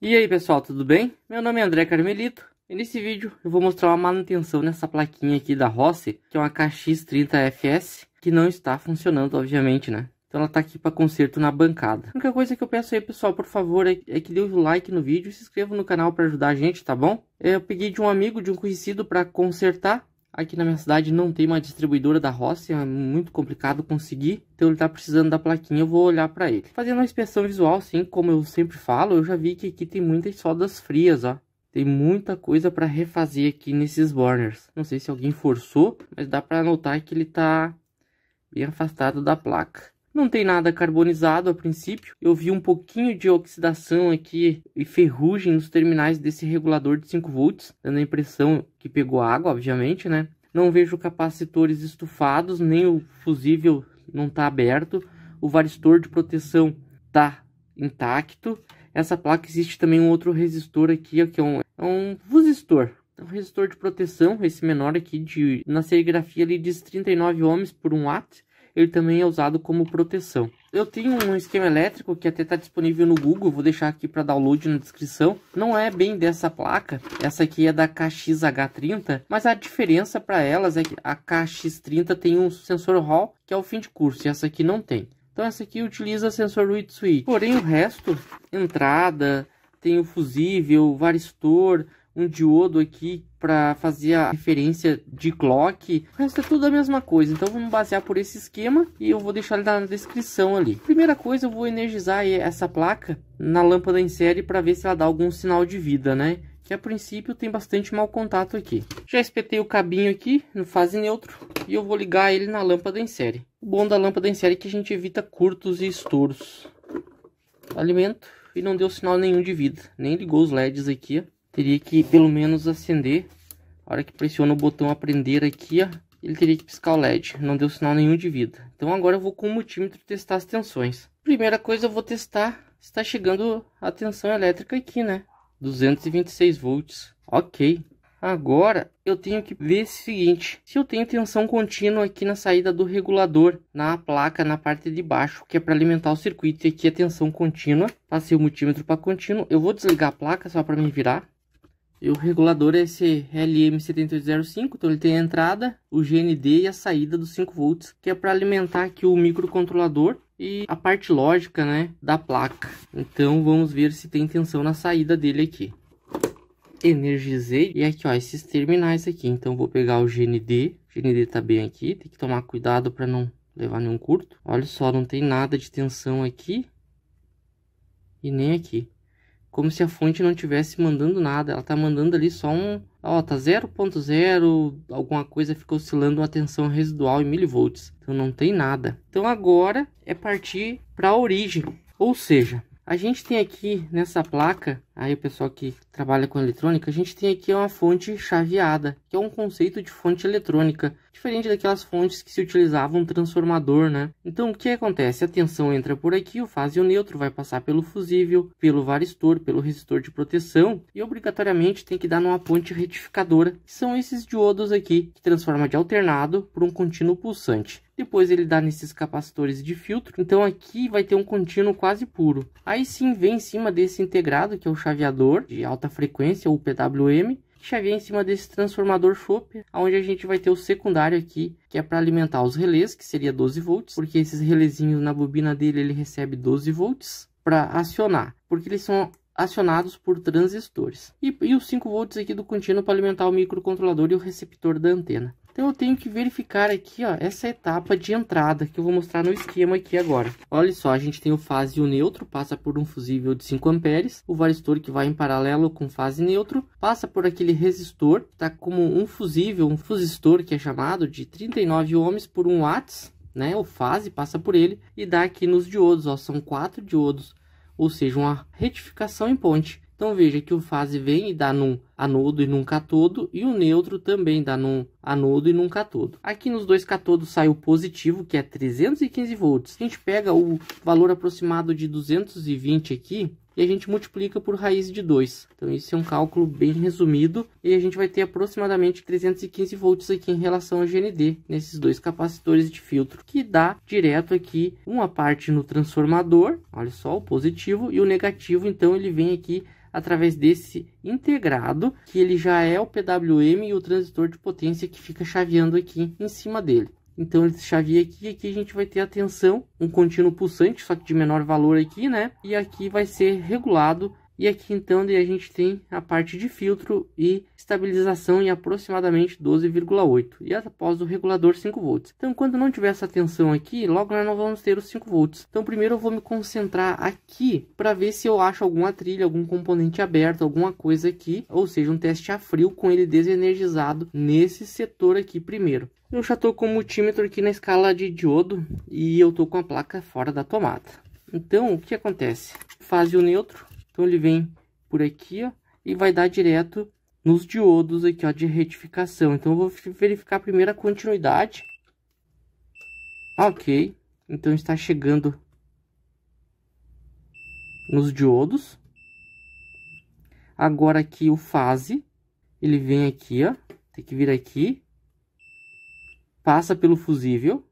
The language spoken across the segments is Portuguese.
E aí pessoal, tudo bem? Meu nome é André Carmelito e nesse vídeo eu vou mostrar uma manutenção nessa plaquinha aqui da Rossi, que é uma KX30FS, que não está funcionando obviamente, né? Então ela tá aqui para conserto na bancada. A única coisa que eu peço aí pessoal, por favor, é que dê o like no vídeo e se inscreva no canal para ajudar a gente, tá bom? Eu peguei de um amigo, de um conhecido para consertar. Aqui na minha cidade não tem uma distribuidora da Rossi, é muito complicado conseguir. Então ele tá precisando da plaquinha, eu vou olhar para ele. Fazendo uma inspeção visual, assim, como eu sempre falo, eu já vi que aqui tem muitas soldas frias, ó. Tem muita coisa para refazer aqui nesses burners. Não sei se alguém forçou, mas dá para notar que ele tá bem afastado da placa. Não tem nada carbonizado a princípio. Eu vi um pouquinho de oxidação aqui e ferrugem nos terminais desse regulador de 5 volts, dando a impressão que pegou água, obviamente, né? Não vejo capacitores estufados, nem o fusível não está aberto. O varistor de proteção está intacto. Essa placa existe também um outro resistor aqui, ó, que é um fusistor. Um resistor de proteção, esse menor aqui, na serigrafia ele diz 39 ohms por 1 watt. Ele também é usado como proteção. Eu tenho um esquema elétrico que até está disponível no Google, vou deixar aqui para download na descrição. Não é bem dessa placa, essa aqui é da KXH30, mas a diferença para elas é que a KX30 tem um sensor Hall, que é o fim de curso, e essa aqui não tem. Então essa aqui utiliza sensor read switch. Porém o resto, entrada, tem o fusível, varistor, um diodo aqui para fazer a referência de clock. O resto é tudo a mesma coisa. Então vamos basear por esse esquema e eu vou deixar ele na descrição ali. Primeira coisa, eu vou energizar essa placa na lâmpada em série para ver se ela dá algum sinal de vida, né? Que a princípio tem bastante mau contato aqui. Já espetei o cabinho aqui no fase neutro e eu vou ligar ele na lâmpada em série. O bom da lâmpada em série é que a gente evita curtos e estouros. Alimento e não deu sinal nenhum de vida. Nem ligou os LEDs aqui, ó. Teria que pelo menos acender. A hora que pressiona o botão aprender aqui, ó, ele teria que piscar o LED. Não deu sinal nenhum de vida. Então agora eu vou com o multímetro testar as tensões. Primeira coisa eu vou testar se está chegando a tensão elétrica aqui, né? 226 volts. Ok. Agora eu tenho que ver o seguinte. Se eu tenho tensão contínua aqui na saída do regulador, na placa, na parte de baixo, que é para alimentar o circuito. E aqui é tensão contínua. Passei o multímetro para contínuo. Eu vou desligar a placa só para me virar. E o regulador é esse LM7805, então ele tem a entrada, o GND e a saída dos 5 volts, que é para alimentar aqui o microcontrolador e a parte lógica, né, da placa. Então vamos ver se tem tensão na saída dele aqui. Energizei e aqui ó, esses terminais aqui, então vou pegar o GND tá bem aqui, tem que tomar cuidado para não levar nenhum curto. Olha só, não tem nada de tensão aqui e nem aqui. Como se a fonte não tivesse mandando nada. Ela tá mandando ali só um... Ó, tá 0.0, alguma coisa fica oscilando uma tensão residual em milivolts. Então não tem nada. Então agora é partir para a origem. Ou seja, a gente tem aqui nessa placa, aí o pessoal que trabalha com eletrônica, a gente tem aqui uma fonte chaveada, que é um conceito de fonte eletrônica, diferente daquelas fontes que se utilizavam um transformador, né? Então o que acontece? A tensão entra por aqui, o fase e o neutro vai passar pelo fusível, pelo varistor, pelo resistor de proteção e obrigatoriamente tem que dar numa ponte retificadora, que são esses diodos aqui, que transforma de alternado por um contínuo pulsante. Depois ele dá nesses capacitores de filtro, então aqui vai ter um contínuo quase puro. Aí sim vem em cima desse integrado, que é o chaveador de alta frequência, ou PWM, chaveia em cima desse transformador chope, onde a gente vai ter o secundário aqui, que é para alimentar os relés, que seria 12 volts, porque esses relézinhos na bobina dele ele recebe 12 volts para acionar, porque eles são acionados por transistores. E os 5 volts aqui do contínuo para alimentar o microcontrolador e o receptor da antena. Então eu tenho que verificar aqui, ó, essa etapa de entrada que eu vou mostrar no esquema aqui agora. Olha só, a gente tem o fase e o neutro, passa por um fusível de 5 amperes, o varistor que vai em paralelo com fase neutro, passa por aquele resistor, tá como um fusível, um fusistor que é chamado de 39 ohms por 1 watts, né? O fase passa por ele e dá aqui nos diodos, ó, são 4 diodos, ou seja, uma retificação em ponte. Então veja que o fase vem e dá num anodo e num catodo, e o neutro também dá num anodo e num catodo. Aqui nos dois catodos sai o positivo, que é 315 volts. A gente pega o valor aproximado de 220 aqui e a gente multiplica por raiz de 2. Então esse é um cálculo bem resumido e a gente vai ter aproximadamente 315 volts aqui em relação ao GND nesses dois capacitores de filtro, que dá direto aqui uma parte no transformador, olha só, o positivo, e o negativo, então ele vem aqui através desse integrado, que ele já é o PWM e o transistor de potência que fica chaveando aqui em cima dele. Então ele chavia aqui, e aqui a gente vai ter a tensão, um contínuo pulsante, só que de menor valor aqui, né? E aqui vai ser regulado. E aqui então a gente tem a parte de filtro e estabilização em aproximadamente 12,8. E após o regulador 5 volts. Então quando não tiver essa tensão aqui, logo nós não vamos ter os 5 volts. Então primeiro eu vou me concentrar aqui para ver se eu acho alguma trilha, algum componente aberto, alguma coisa aqui. Ou seja, um teste a frio com ele desenergizado nesse setor aqui primeiro. Eu já estou com o multímetro aqui na escala de diodo e eu estou com a placa fora da tomada. Então o que acontece? Fase o neutro. Então ele vem por aqui, ó, e vai dar direto nos diodos aqui, ó, de retificação. Então eu vou verificar primeiro a continuidade. Ok, então está chegando nos diodos. Agora aqui o fase, ele vem aqui, ó, tem que vir aqui. Passa pelo fusível.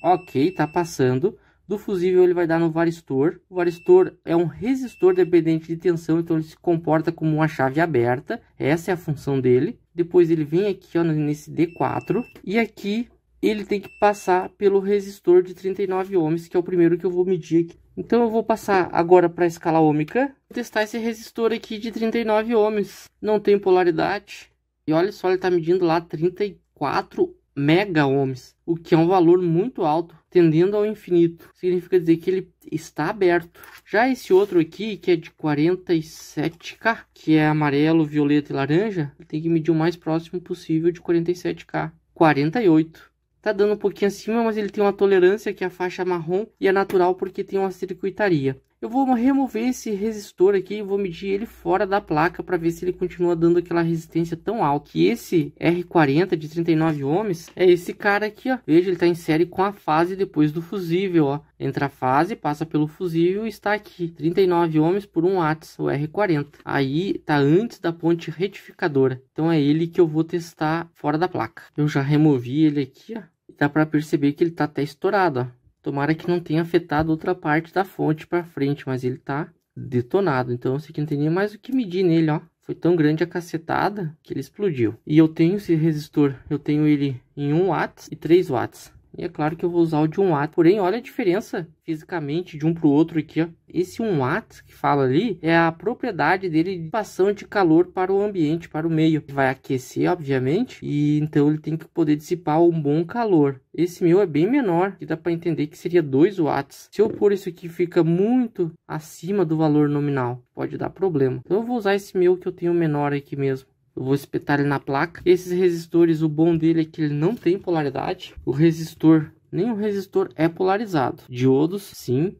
Ok, tá passando. Do fusível ele vai dar no varistor. O varistor é um resistor dependente de tensão, então ele se comporta como uma chave aberta. Essa é a função dele. Depois ele vem aqui, ó, nesse D4. E aqui ele tem que passar pelo resistor de 39 ohms, que é o primeiro que eu vou medir aqui. Então eu vou passar agora para a escala ôhmica. Vou testar esse resistor aqui de 39 ohms. Não tem polaridade. E olha só, ele está medindo lá 34 mega ohms, o que é um valor muito alto, tendendo ao infinito. Significa dizer que ele está aberto. Já esse outro aqui, que é de 47K, que é amarelo, violeta e laranja, tem que medir o mais próximo possível de 47K. 48. Tá dando um pouquinho acima, mas ele tem uma tolerância, que é a faixa marrom, e é natural porque tem uma circuitaria. Eu vou remover esse resistor aqui e vou medir ele fora da placa para ver se ele continua dando aquela resistência tão alta. E esse R40 de 39 ohms é esse cara aqui, ó. Veja, ele está em série com a fase depois do fusível, ó. Entra a fase, passa pelo fusível e está aqui. 39 ohms por 1 watts, o R40. Aí tá antes da ponte retificadora. Então é ele que eu vou testar fora da placa. Eu já removi ele aqui, ó. Dá para perceber que ele tá até estourado, ó. Tomara que não tenha afetado outra parte da fonte para frente, mas ele tá detonado. Então isso aqui não tem nem mais o que medir nele, ó. Foi tão grande a cacetada que ele explodiu. E eu tenho esse resistor, eu tenho ele em 1 watts e 3 watts. E é claro que eu vou usar o de 1 watt. Porém, olha a diferença fisicamente de um para o outro aqui, ó. Esse 1 watt que fala ali é a propriedade dele de dissipação de calor para o ambiente, para o meio. Vai aquecer, obviamente, e então ele tem que poder dissipar um bom calor. Esse meu é bem menor, que dá para entender que seria 2 watts. Se eu pôr isso aqui, fica muito acima do valor nominal. Pode dar problema. Então eu vou usar esse meu que eu tenho menor aqui mesmo. Eu vou espetar ele na placa. Esses resistores, o bom dele é que ele não tem polaridade. O resistor, nenhum resistor é polarizado. Diodos, sim,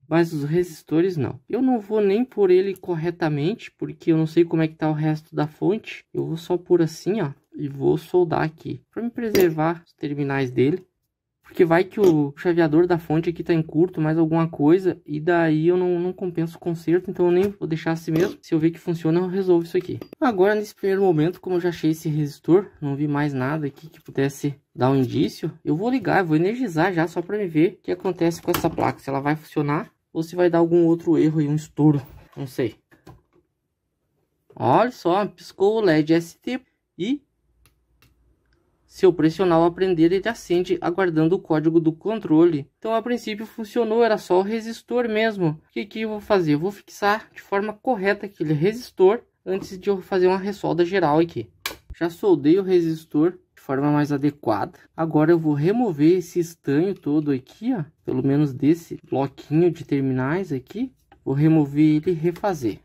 mas os resistores não. Eu não vou nem pôr ele corretamente, porque eu não sei como é que tá o resto da fonte. Eu vou só pôr assim, ó, e vou soldar aqui, para me preservar os terminais dele. Porque vai que o chaveador da fonte aqui tá em curto, mais alguma coisa, e daí eu não compenso o conserto, então eu nem vou deixar assim mesmo. Se eu ver que funciona, eu resolvo isso aqui. Agora, nesse primeiro momento, como eu já achei esse resistor, não vi mais nada aqui que pudesse dar um indício, eu vou ligar, eu vou energizar já, só para me ver o que acontece com essa placa, se ela vai funcionar, ou se vai dar algum outro erro e um estouro, não sei. Olha só, piscou o LED ST e... se eu pressionar o aprender, ele acende, aguardando o código do controle. Então, a princípio, funcionou, era só o resistor mesmo. O que eu vou fazer? Eu vou fixar de forma correta aquele resistor, antes de eu fazer uma ressolda geral aqui. Já soldei o resistor de forma mais adequada. Agora eu vou remover esse estanho todo aqui, ó. Pelo menos desse bloquinho de terminais aqui. Vou remover ele e refazer.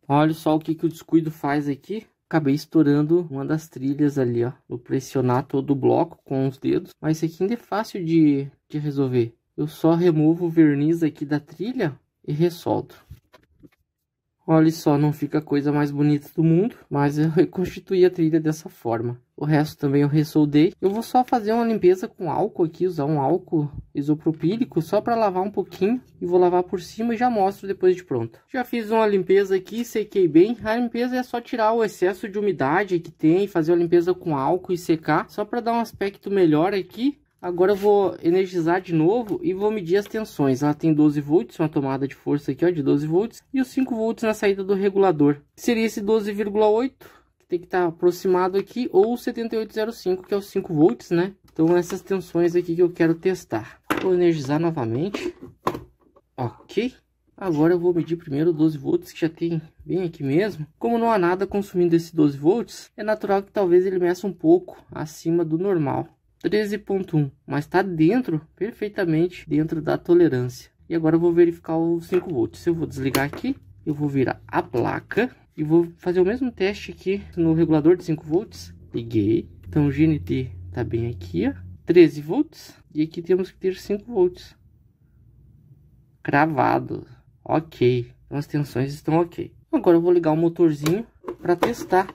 Olha só o que o descuido faz aqui. Acabei estourando uma das trilhas ali, ó. Vou pressionar todo o bloco com os dedos. Mas isso aqui ainda é fácil de resolver. Eu só removo o verniz aqui da trilha e ressoldo. Olha só, não fica a coisa mais bonita do mundo, mas eu reconstituí a trilha dessa forma. O resto também eu ressoldei. Eu vou só fazer uma limpeza com álcool aqui, usar um álcool isopropílico só para lavar um pouquinho. E vou lavar por cima e já mostro depois de pronto. Já fiz uma limpeza aqui, sequei bem. A limpeza é só tirar o excesso de umidade que tem, fazer uma limpeza com álcool e secar, só para dar um aspecto melhor aqui. Agora eu vou energizar de novo e vou medir as tensões. Ela tem 12 volts, uma tomada de força aqui, ó, de 12 volts. E os 5 volts na saída do regulador. Seria esse 12,8, que tem que estar aproximado aqui, ou o 7805, que é os 5 volts, né? Então essas tensões aqui que eu quero testar. Vou energizar novamente. Ok. Agora eu vou medir primeiro 12 volts, que já tem bem aqui mesmo. Como não há nada consumindo esse 12 volts, é natural que talvez ele meça um pouco acima do normal. 13,1, mas está dentro, perfeitamente dentro da tolerância. E agora eu vou verificar os 5 volts. Eu vou desligar aqui, eu vou virar a placa e vou fazer o mesmo teste aqui no regulador de 5 volts. Liguei, então o GNT está bem aqui, ó, 13 volts. E aqui temos que ter 5 volts. Cravado, ok. Então as tensões estão ok. Agora eu vou ligar o motorzinho para testar.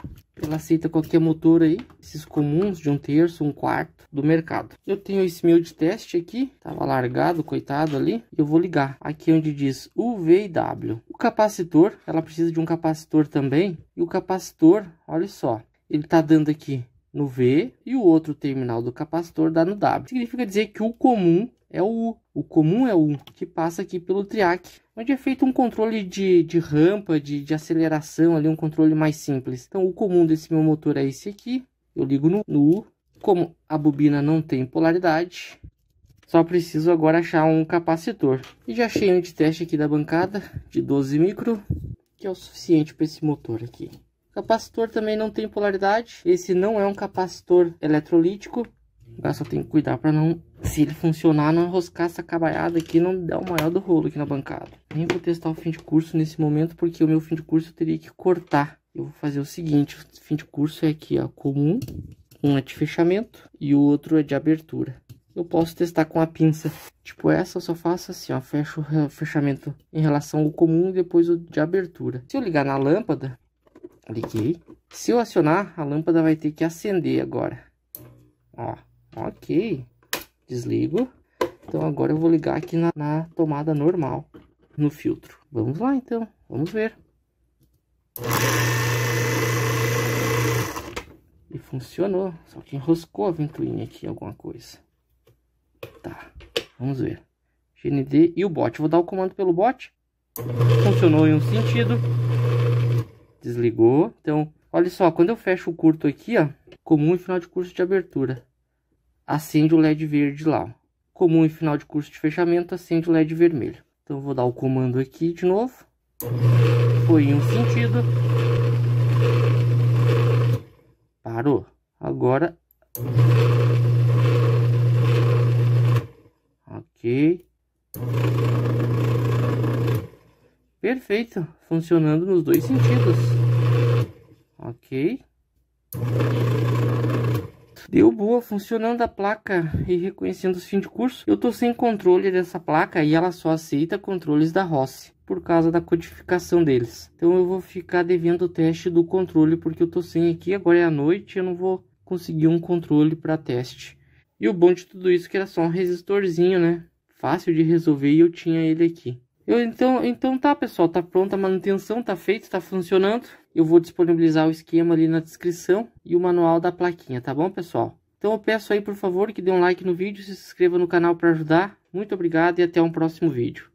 Ela aceita qualquer motor aí, esses comuns de 1/3, 1/4 do mercado. Eu tenho esse meu de teste aqui, tava largado, coitado ali. Eu vou ligar aqui onde diz UV e W. O capacitor, ela precisa de um capacitor também. E o capacitor, olha só, ele tá dando aqui no V e o outro terminal do capacitor dá no W. Significa dizer que o comum é o U. O comum é o U, que passa aqui pelo triac, onde é feito um controle de rampa, de aceleração ali, um controle mais simples. Então o comum desse meu motor é esse aqui. Eu ligo no U. Como a bobina não tem polaridade, só preciso agora achar um capacitor. E já achei um de teste aqui da bancada, de 12 micro, que é o suficiente para esse motor aqui. O capacitor também não tem polaridade. Esse não é um capacitor eletrolítico. Agora só tem que cuidar para não, se ele funcionar, não enroscar essa cabaiada aqui, não dar o maior do rolo aqui na bancada. Nem vou testar o fim de curso nesse momento, porque o meu fim de curso eu teria que cortar. Eu vou fazer o seguinte, o fim de curso é aqui, ó, comum, um é de fechamento e o outro é de abertura. Eu posso testar com a pinça, tipo essa, eu só faço assim, ó, fecho o fechamento em relação ao comum e depois o de abertura. Se eu ligar na lâmpada, liguei. Se eu acionar, a lâmpada vai ter que acender agora, ó. Ok, desligo. Então agora eu vou ligar aqui na tomada normal, no filtro. Vamos lá então, vamos ver. E funcionou, só que enroscou a ventoinha aqui, alguma coisa. Tá, vamos ver. GND e o bot, vou dar o comando pelo bot. Funcionou em um sentido. Desligou, então, olha só, quando eu fecho o curto aqui, ó, comum e final de curso de abertura, acende o LED verde lá, ó. Comum e final de curso de fechamento, acende o LED vermelho. Então eu vou dar o comando aqui de novo. Foi em um sentido. Parou. Agora. Ok. Perfeito. Funcionando nos dois sentidos. Ok. Deu boa, funcionando a placa e reconhecendo os fins de curso. Eu tô sem controle dessa placa e ela só aceita controles da Rossi, por causa da codificação deles. Então eu vou ficar devendo o teste do controle, porque eu tô sem aqui, agora é a noite, eu não vou conseguir um controle para teste. E o bom de tudo isso é que era só um resistorzinho, né? Fácil de resolver e eu tinha ele aqui. Então tá, pessoal, tá pronta a manutenção, tá feito, tá funcionando. Eu vou disponibilizar o esquema ali na descrição e o manual da plaquinha, tá bom, pessoal? Então eu peço aí, por favor, que dê um like no vídeo, se inscreva no canal para ajudar. Muito obrigado e até um próximo vídeo.